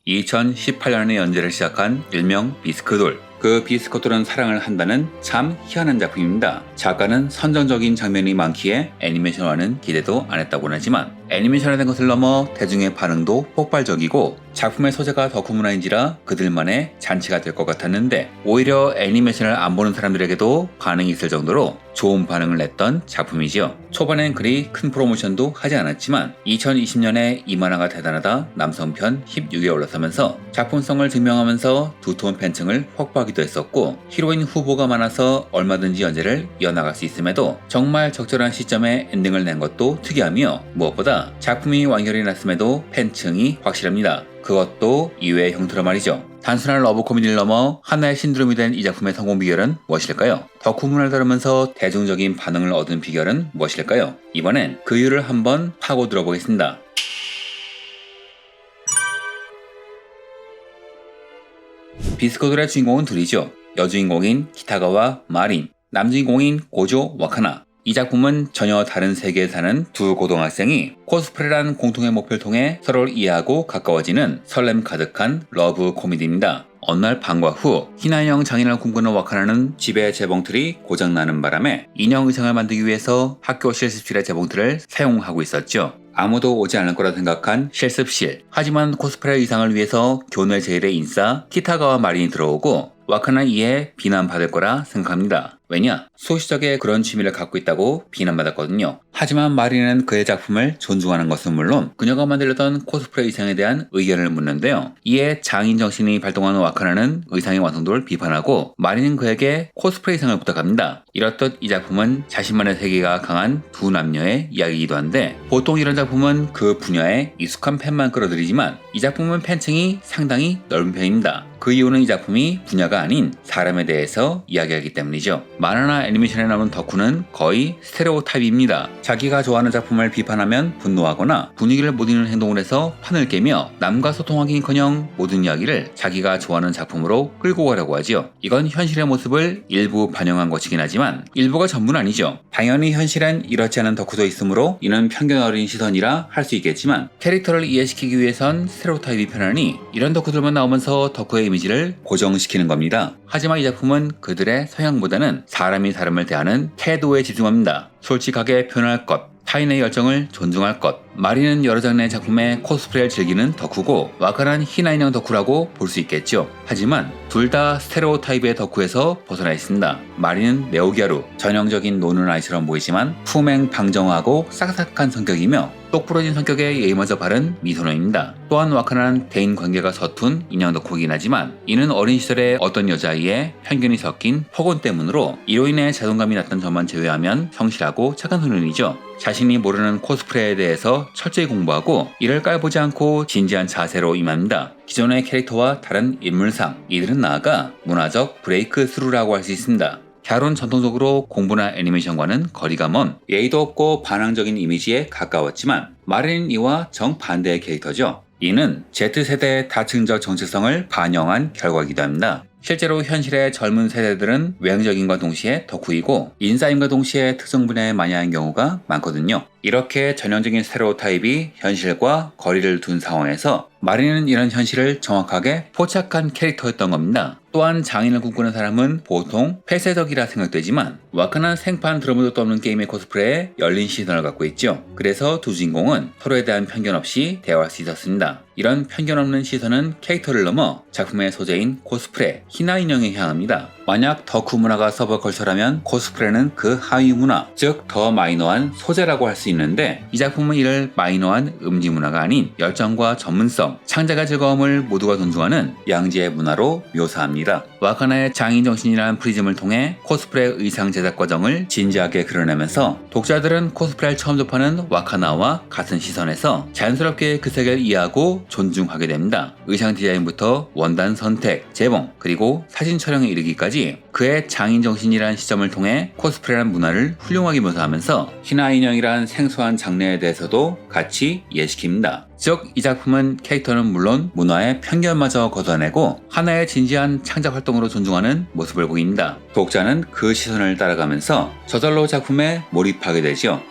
2018년에 연재를 시작한 일명 비스크돌. 그 비스커돌은 사랑을 한다는 참 희한한 작품입니다. 작가는 선정적인 장면이 많기에 애니메이션화는 기대도 안 했다고는 하지만 애니메이션화된 것을 넘어 대중의 반응도 폭발적이고 작품의 소재가 덕후문화인지라 그들만의 잔치가 될 것 같았는데 오히려 애니메이션을 안 보는 사람들에게도 반응이 있을 정도로 좋은 반응을 냈던 작품이지요. 초반엔 그리 큰 프로모션도 하지 않았지만 2020년에 이 만화가 대단하다 남성편 16위에 올라서면서 작품성을 증명하면서 두터운 팬층을 확보하기도 했었고 히로인 후보가 많아서 얼마든지 연재를 이어나갈 수 있음에도 정말 적절한 시점에 엔딩을 낸 것도 특이하며 무엇보다 작품이 완결이 났음에도 팬층이 확실합니다. 그것도 이외의 형태로 말이죠. 단순한 러브 코미디를 넘어 하나의 신드롬이 된 이 작품의 성공 비결은 무엇일까요? 덕후 문화를 다루면서 대중적인 반응을 얻은 비결은 무엇일까요? 이번엔 그 이유를 한번 파고 들어보겠습니다. 비스커돌의 주인공은 둘이죠. 여주인공인 키타가와 마린, 남주인공인 고조 와카나. 이 작품은 전혀 다른 세계에 사는 두 고등학생이 코스프레라는 공통의 목표를 통해 서로를 이해하고 가까워지는 설렘 가득한 러브 코미디입니다. 어느 날 방과 후 희나인형 장인을 꿈꾸는 와카나는 집에 재봉틀이 고장나는 바람에 인형 의상을 만들기 위해서 학교 실습실의 재봉틀을 사용하고 있었죠. 아무도 오지 않을 거라 생각한 실습실. 하지만 코스프레 의상을 위해서 교내 제일의 인싸 키타가와 마린이 들어오고 와카나는 이에 비난받을 거라 생각합니다. 왜냐? 소시적에 그런 취미를 갖고 있다고 비난받았거든요. 하지만 마린은 그의 작품을 존중하는 것은 물론 그녀가 만들었던 코스프레 의상에 대한 의견을 묻는데요. 이에 장인 정신이 발동하는 와카나는 의상의 완성도를 비판하고 마린은 그에게 코스프레 의상을 부탁합니다. 이렇듯 이 작품은 자신만의 세계가 강한 두 남녀의 이야기이기도 한데 보통 이런 작품은 그 분야에 익숙한 팬만 끌어들이지만 이 작품은 팬층이 상당히 넓은 편입니다. 그 이유는 이 작품이 분야가 아닌 사람에 대해서 이야기하기 때문이죠. 만화나 애니메이션에 나오는 덕후는 거의 스테레오타입입니다. 자기가 좋아하는 작품을 비판하면 분노하거나 분위기를 못 읽는 행동을 해서 판을 깨며 남과 소통하기는커녕 모든 이야기를 자기가 좋아하는 작품으로 끌고 가려고 하지요. 이건 현실의 모습을 일부 반영한 것이긴 하지만 일부가 전부는 아니죠. 당연히 현실엔 이렇지 않은 덕후도 있으므로 이는 편견 어린 시선이라 할 수 있겠지만 캐릭터를 이해시키기 위해선 스테레오타입이 편하니 이런 덕후들만 나오면서 덕후의 이미지를 고정시키는 겁니다. 하지만 이 작품은 그들의 성향보다는 사람이 사람을 대하는 태도에 집중합니다. 솔직하게 표현할 것, 타인의 열정을 존중할 것. 마린은 여러 장르의 작품에 코스프레를 즐기는 덕후고 와카나는 희나인형 덕후라고 볼 수 있겠죠. 하지만 둘 다 스테레오타입의 덕후에서 벗어나 있습니다. 마린은 네오기아루, 전형적인 노는 아이처럼 보이지만 품행방정하고 싹싹한 성격이며 똑부러진 성격에 예의마저 바른 미소년입니다. 또한 와카나는 대인관계가 서툰 인형 덕후이긴 하지만 이는 어린 시절에 어떤 여자아이의 편견이 섞인 폭언 때문으로 이로 인해 자존감이 낮던 점만 제외하면 성실하고 착한 소년이죠. 자신이 모르는 코스프레에 대해서 철저히 공부하고 이를 깔보지 않고 진지한 자세로 임합니다. 기존의 캐릭터와 다른 인물상, 이들은 나아가 문화적 브레이크 스루라고 할 수 있습니다. 갸룬 전통적으로 공부나 애니메이션과는 거리가 먼 예의도 없고 반항적인 이미지에 가까웠지만 마린은 이와 정반대의 캐릭터죠. 이는 Z세대의 다층적 정체성을 반영한 결과이기도 합니다. 실제로 현실의 젊은 세대들은 외향적인과 동시에 덕후이고 인싸임과 동시에 특정 분야에 마니아인 경우가 많거든요. 이렇게 전형적인 스테레오타입이 현실과 거리를 둔 상황에서 마린은 이런 현실을 정확하게 포착한 캐릭터였던 겁니다. 또한 장인을 꿈꾸는 사람은 보통 폐쇄적이라 생각되지만 와카나는 생판 들어본 적도 없는 게임의 코스프레에 열린 시선을 갖고 있죠. 그래서 두 주인공은 서로에 대한 편견 없이 대화할 수 있었습니다. 이런 편견 없는 시선은 캐릭터를 넘어 작품의 소재인 코스프레, 희나인형에 향합니다. 만약 덕후 문화가 서브컬처라면 코스프레는 그 하위 문화, 즉 더 마이너한 소재라고 할 수 있는데 이 작품은 이를 마이너한 음지 문화가 아닌 열정과 전문성, 창작의 즐거움을 모두가 존중하는 양지의 문화로 묘사합니다. 와카나의 장인정신이라는 프리즘을 통해 코스프레 의상 제작 과정을 진지하게 그려내면서 독자들은 코스프레를 처음 접하는 와카나와 같은 시선에서 자연스럽게 그 세계를 이해하고 존중하게 됩니다. 의상 디자인부터 원단 선택, 재봉, 그리고 사진 촬영에 이르기까지 그의 장인정신이라는 시점을 통해 코스프레라는 문화를 훌륭하게 묘사하면서 희나인형이라는 생소한 장르에 대해서도 같이 이해시킵니다. 즉, 이 작품은 캐릭터는 물론 문화의 편견마저 걷어내고 하나의 진지한 창작 활동으로 존중하는 모습을 보입니다. 독자는 그 시선을 따라가면서 저절로 작품에 몰입하게 되죠.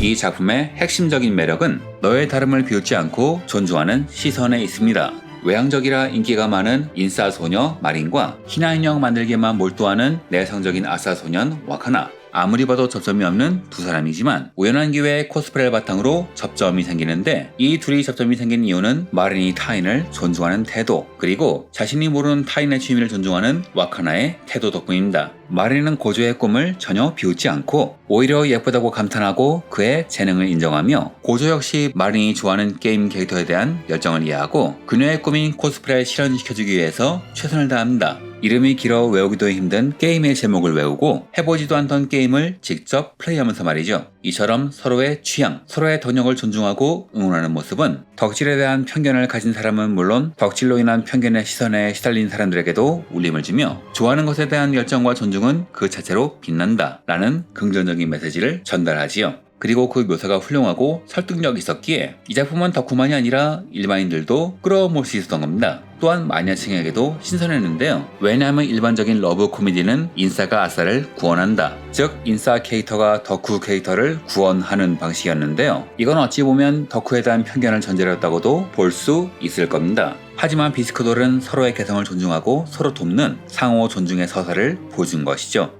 이 작품의 핵심적인 매력은 너의 다름을 비웃지 않고 존중하는 시선에 있습니다. 외향적이라 인기가 많은 인싸 소녀 마린과 희나 인형 만들기에만 몰두하는 내성적인 아싸 소년 와카나. 아무리 봐도 접점이 없는 두 사람이지만 우연한 기회에 코스프레를 바탕으로 접점이 생기는데, 이 둘이 접점이 생긴 이유는 마린이 타인을 존중하는 태도, 그리고 자신이 모르는 타인의 취미를 존중하는 와카나의 태도 덕분입니다. 마린은 고조의 꿈을 전혀 비웃지 않고 오히려 예쁘다고 감탄하고 그의 재능을 인정하며, 고조 역시 마린이 좋아하는 게임 캐릭터에 대한 열정을 이해하고 그녀의 꿈인 코스프레를 실현시켜주기 위해서 최선을 다합니다. 이름이 길어 외우기도 힘든 게임의 제목을 외우고 해보지도 않던 게임을 직접 플레이하면서 말이죠. 이처럼 서로의 취향, 서로의 덕력을 존중하고 응원하는 모습은 덕질에 대한 편견을 가진 사람은 물론 덕질로 인한 편견의 시선에 시달린 사람들에게도 울림을 주며, 좋아하는 것에 대한 열정과 존중은 그 자체로 빛난다 라는 긍정적인 메시지를 전달하지요. 그리고 그 묘사가 훌륭하고 설득력이 있었기에 이 작품은 덕후만이 아니라 일반인들도 끌어모을 수 있었던 겁니다. 또한 마니아층에게도 신선했는데요. 왜냐하면 일반적인 러브 코미디는 인싸가 아싸를 구원한다, 즉 인싸 캐릭터가 덕후 캐릭터를 구원하는 방식이었는데요. 이건 어찌 보면 덕후에 대한 편견을 전제로 했다고도 볼 수 있을 겁니다. 하지만 비스크돌은 서로의 개성을 존중하고 서로 돕는 상호 존중의 서사를 보여준 것이죠.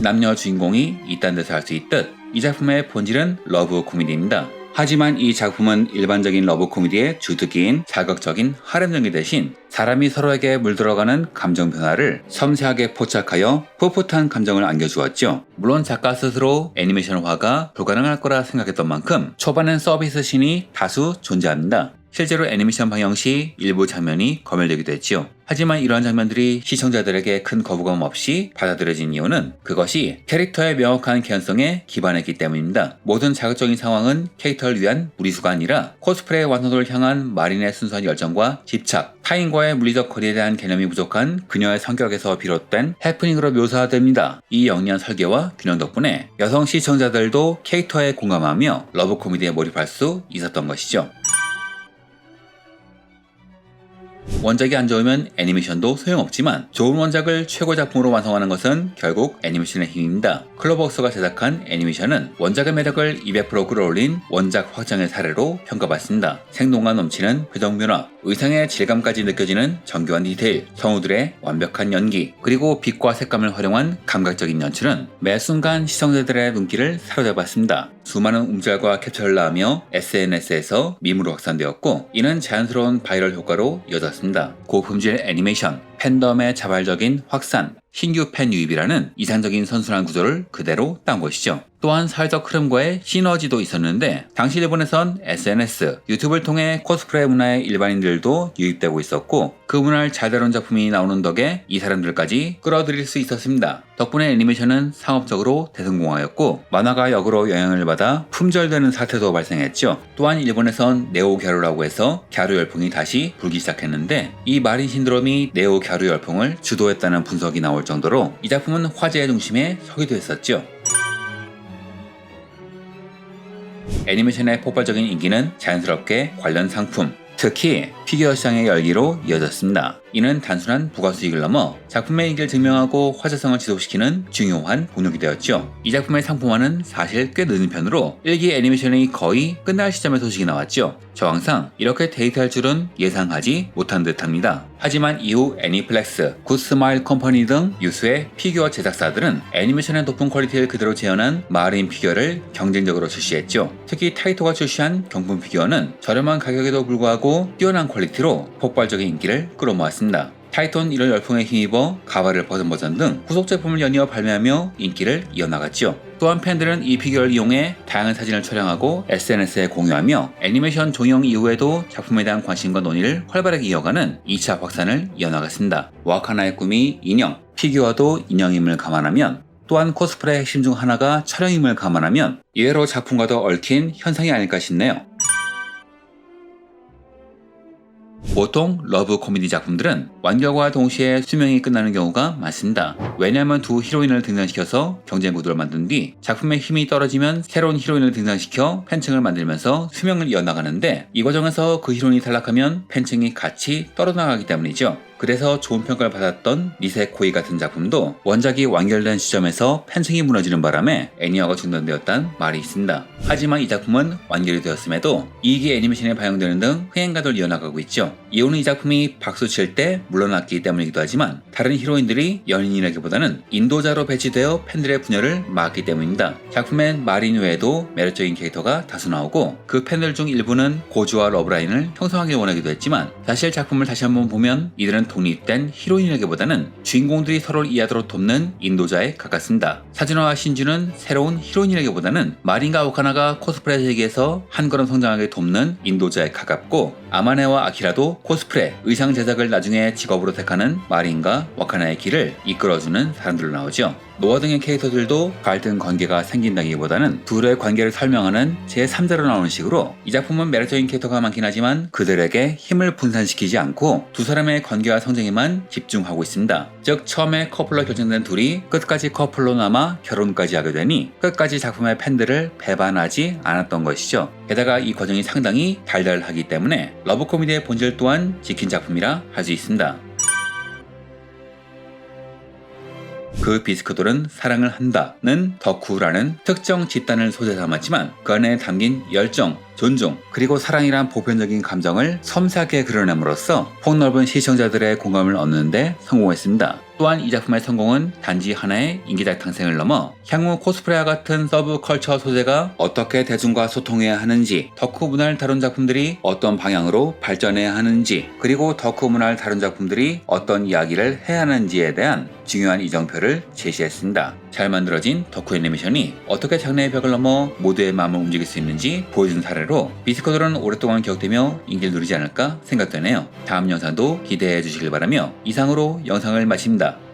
남녀 주인공이 이딴 데서 할 수 있듯 이 작품의 본질은 러브 코미디입니다. 하지만 이 작품은 일반적인 러브 코미디의 주특기인 자극적인 하렘 전기 대신 사람이 서로에게 물들어가는 감정 변화를 섬세하게 포착하여 풋풋한 감정을 안겨주었죠. 물론 작가 스스로 애니메이션화가 불가능할 거라 생각했던 만큼 초반엔 서비스 씬이 다수 존재합니다. 실제로 애니메이션 방영 시 일부 장면이 검열되기도 했지요. 하지만 이러한 장면들이 시청자들에게 큰 거부감 없이 받아들여진 이유는 그것이 캐릭터의 명확한 개연성에 기반했기 때문입니다. 모든 자극적인 상황은 캐릭터를 위한 무리수가 아니라 코스프레 완성도를 향한 마린의 순수한 열정과 집착, 타인과의 물리적 거리에 대한 개념이 부족한 그녀의 성격에서 비롯된 해프닝으로 묘사됩니다. 이 영리한 설계와 균형 덕분에 여성 시청자들도 캐릭터에 공감하며 러브 코미디에 몰입할 수 있었던 것이죠. 원작이 안 좋으면 애니메이션도 소용없지만 좋은 원작을 최고 작품으로 완성하는 것은 결국 애니메이션의 힘입니다. 클로버웍스가 제작한 애니메이션은 원작의 매력을 200% 끌어올린 원작 확장의 사례로 평가받습니다. 생동감 넘치는 표정 변화, 의상의 질감까지 느껴지는 정교한 디테일, 성우들의 완벽한 연기, 그리고 빛과 색감을 활용한 감각적인 연출은 매 순간 시청자들의 눈길을 사로잡았습니다. 수많은 움짤과 캡처를 낳으며 SNS에서 밈으로 확산되었고, 이는 자연스러운 바이럴 효과로 이어졌습니다. 고품질 애니메이션, 팬덤의 자발적인 확산, 신규 팬 유입이라는 이상적인 선순환 구조를 그대로 딴 것이죠. 또한 사회적 흐름과의 시너지도 있었는데, 당시 일본에선 SNS, 유튜브를 통해 코스프레 문화의 일반인들도 유입되고 있었고, 그 문화를 잘 다룬 작품이 나오는 덕에 이 사람들까지 끌어들일 수 있었습니다. 덕분에 애니메이션은 상업적으로 대성공하였고, 만화가 역으로 영향을 받아 품절되는 사태도 발생했죠. 또한 일본에선 네오 갸루라고 해서 갸루 열풍이 다시 불기 시작했는데, 이 마린 신드롬이 네오 갸루 열풍을 주도했다는 분석이 나올 정도로 이 작품은 화제의 중심에 서기도 했었죠. 애니메이션의 폭발적인 인기는 자연스럽게 관련 상품, 특히 피규어 시장의 열기로 이어졌습니다. 이는 단순한 부가 수익을 넘어 작품의 인기를 증명하고 화제성을 지속시키는 중요한 동력이 되었죠. 이 작품의 상품화는 사실 꽤 늦은 편으로 1기 애니메이션이 거의 끝날 시점에 소식이 나왔죠. 저 항상 이렇게 데이트할 줄은 예상하지 못한 듯합니다. 하지만 이후 애니플렉스, 굿스마일 컴퍼니 등 유수의 피규어 제작사들은 애니메이션의 높은 퀄리티를 그대로 재현한 마린 피규어를 경쟁적으로 출시했죠. 특히 타이토가 출시한 경품 피규어는 저렴한 가격에도 불구하고 뛰어난 퀄리티로 폭발적인 인기를 끌어모았습니다. 타이토는 이런 열풍에 힘입어 가발을 벗은 버전 등 후속 제품을 연이어 발매하며 인기를 이어나갔죠. 또한 팬들은 이 피규어를 이용해 다양한 사진을 촬영하고 SNS에 공유하며 애니메이션 종영 이후에도 작품에 대한 관심과 논의를 활발하게 이어가는 2차 확산을 이어나갔습니다. 와카나의 꿈이 인형, 피규어도 인형임을 감안하면, 또한 코스프레의 핵심 중 하나가 촬영임을 감안하면 이외로 작품과도 얽힌 현상이 아닐까 싶네요. 보통 러브 코미디 작품들은 완결과 동시에 수명이 끝나는 경우가 많습니다. 왜냐하면 두 히로인을 등장시켜서 경쟁 구도를 만든 뒤 작품의 힘이 떨어지면 새로운 히로인을 등장시켜 팬층을 만들면서 수명을 이어나가는데, 이 과정에서 그 히로인이 탈락하면 팬층이 같이 떨어나가기 때문이죠. 그래서 좋은 평가를 받았던 니세코이 같은 작품도 원작이 완결된 시점에서 팬층이 무너지는 바람에 애니화가 중단되었다는 말이 있습니다. 하지만 이 작품은 완결이 되었음에도 2기 애니메이션에 반영되는 등 흥행가를 이어나가고 있죠. 이유는 이 작품이 박수 칠 때 물러났기 때문이기도 하지만 다른 히로인들이 연인이라기보다는 인도자로 배치되어 팬들의 분열을 막았기 때문입니다. 작품엔 마린 외에도 매력적인 캐릭터가 다수 나오고 그 팬들 중 일부는 고주와 러브라인을 형성하길 원하기도 했지만 사실 작품을 다시 한번 보면 이들은 독립된 히로인이라기보다는 주인공들이 서로를 이해하도록 돕는 인도자에 가깝습니다. 사진화와 신주는 새로운 히로인이라기보다는 마린과 오카나가 코스프레 세계에서 한 걸음 성장하게 돕는 인도자에 가깝고 아마네와 아키라도 코스프레, 의상 제작을 나중에 직업으로 택하는 마린과 와카나의 길을 이끌어주는 사람들로 나오죠. 노아 등의 캐릭터들도 갈등 관계가 생긴다기보다는 둘의 관계를 설명하는 제3자로 나오는 식으로 이 작품은 매력적인 캐릭터가 많긴 하지만 그들에게 힘을 분산시키지 않고 두 사람의 관계와 성장에만 집중하고 있습니다. 즉 처음에 커플로 결정된 둘이 끝까지 커플로 남아 결혼까지 하게 되니 끝까지 작품의 팬들을 배반하지 않았던 것이죠. 게다가 이 과정이 상당히 달달하기 때문에 러브 코미디의 본질 또한 지킨 작품이라 할 수 있습니다. 그 비스크돌은 사랑을 한다는 덕후라는 특정 집단을 소재 삼았지만 그 안에 담긴 열정, 존중, 그리고 사랑이란 보편적인 감정을 섬세하게 그려냄으로써 폭넓은 시청자들의 공감을 얻는 데 성공했습니다. 또한 이 작품의 성공은 단지 하나의 인기작 탄생을 넘어 향후 코스프레와 같은 서브컬처 소재가 어떻게 대중과 소통해야 하는지, 덕후 문화를 다룬 작품들이 어떤 방향으로 발전해야 하는지, 그리고 덕후 문화를 다룬 작품들이 어떤 이야기를 해야 하는지에 대한 중요한 이정표를 제시했습니다. 잘 만들어진 덕후 애니메이션이 어떻게 장르의 벽을 넘어 모두의 마음을 움직일 수 있는지 보여준 사례로 비스코돌은 오랫동안 기억되며 인기를 누리지 않을까 생각되네요. 다음 영상도 기대해 주시길 바라며 이상으로 영상을 마칩니다.